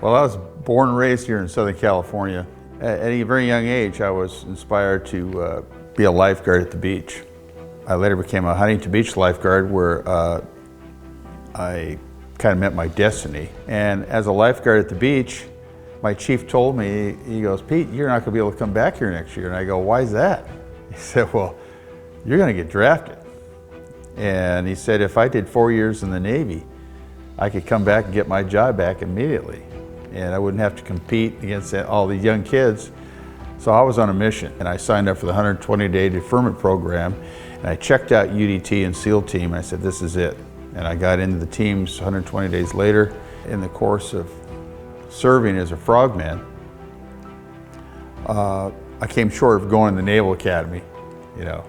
Well, I was born and raised here in Southern California. At a very young age, I was inspired to be a lifeguard at the beach. I later became a Huntington Beach lifeguard where I kind of met my destiny. And as a lifeguard at the beach, my chief told me, he goes, "Pete, you're not gonna be able to come back here next year." And I go, "Why is that?" He said, "Well, you're gonna get drafted." And he said, if I did 4 years in the Navy, I could come back and get my job back immediately. And I wouldn't have to compete against all the young kids. So I was on a mission, and I signed up for the 120-day deferment program, and I checked out UDT and SEAL team, and I said, this is it. And I got into the teams 120 days later. In the course of serving as a frogman, I came short of going to the Naval Academy, you know.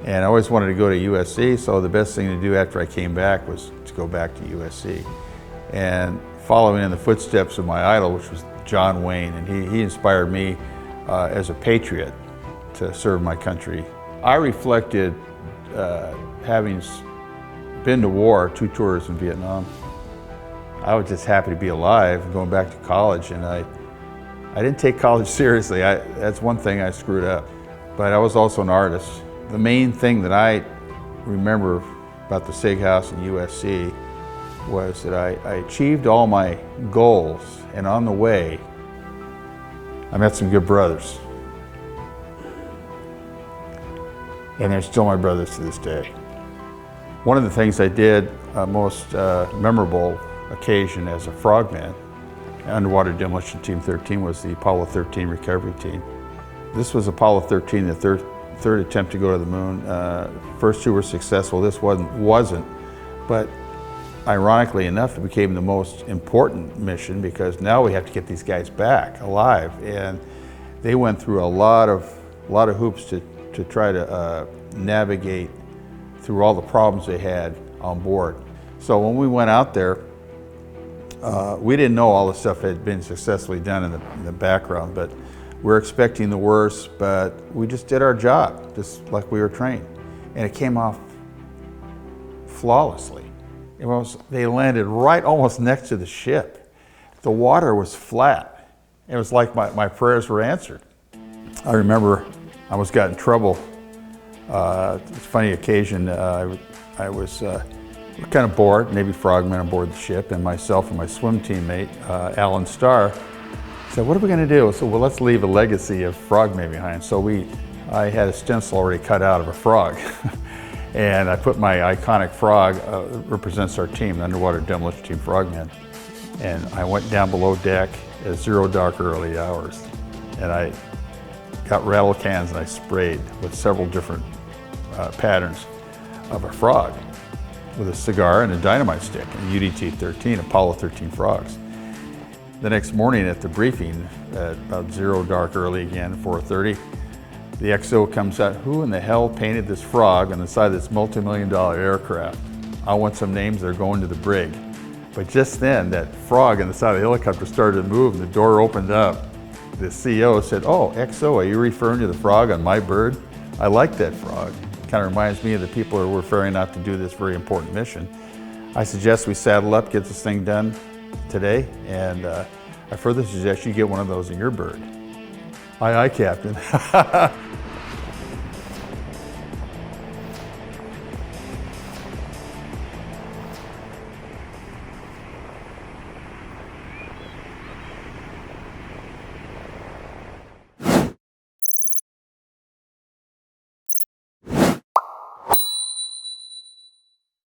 And I always wanted to go to USC, so the best thing to do after I came back was to go back to USC. And following in the footsteps of my idol, which was John Wayne, and he inspired me as a patriot to serve my country. I reflected having been to war, 2 tours in Vietnam. I was just happy to be alive and going back to college, and I didn't take college seriously. That's one thing I screwed up. But I was also an artist. The main thing that I remember about the SIG House and USC was that I achieved all my goals, and on the way, I met some good brothers. And they're still my brothers to this day. One of the things I did, most memorable occasion as a frogman, Underwater Demolition Team 13 was the Apollo 13 recovery team. This was Apollo 13, the third attempt to go to the moon. First 2 were successful, this wasn't. But ironically enough, it became the most important mission because now we have to get these guys back alive. And they went through a lot of hoops to try to navigate through all the problems they had on board. So when we went out there, we didn't know all the stuff had been successfully done in the background, but we're expecting the worst, but we just did our job, just like we were trained. And it came off flawlessly. They landed right almost next to the ship. The water was flat. It was like my prayers were answered. I remember I almost got in trouble. It's a funny occasion. I was kind of bored, Navy Frogman on board the ship, and myself and my swim teammate, Alan Starr, said, what are we going to do? So, well, let's leave a legacy of frogman behind. So I had a stencil already cut out of a frog. And I put my iconic frog, represents our team, the Underwater Demolition Team Frogman. And I went down below deck at 0 dark early hours. And I got rattle cans and I sprayed with several different patterns of a frog with a cigar and a dynamite stick, and UDT 13, Apollo 13 frogs. The next morning at the briefing, at about 0 dark early again, 4:30, the XO comes out, who in the hell painted this frog on the side of this multi-million-dollar aircraft? I want some names, they're going to the brig. But just then, that frog on the side of the helicopter started to move and the door opened up. The CEO said, oh, XO, are you referring to the frog on my bird? I like that frog. Kind of reminds me of the people who are referring out to do this very important mission. I suggest we saddle up, get this thing done today, and I further suggest you get one of those in your bird. Aye, aye, Captain.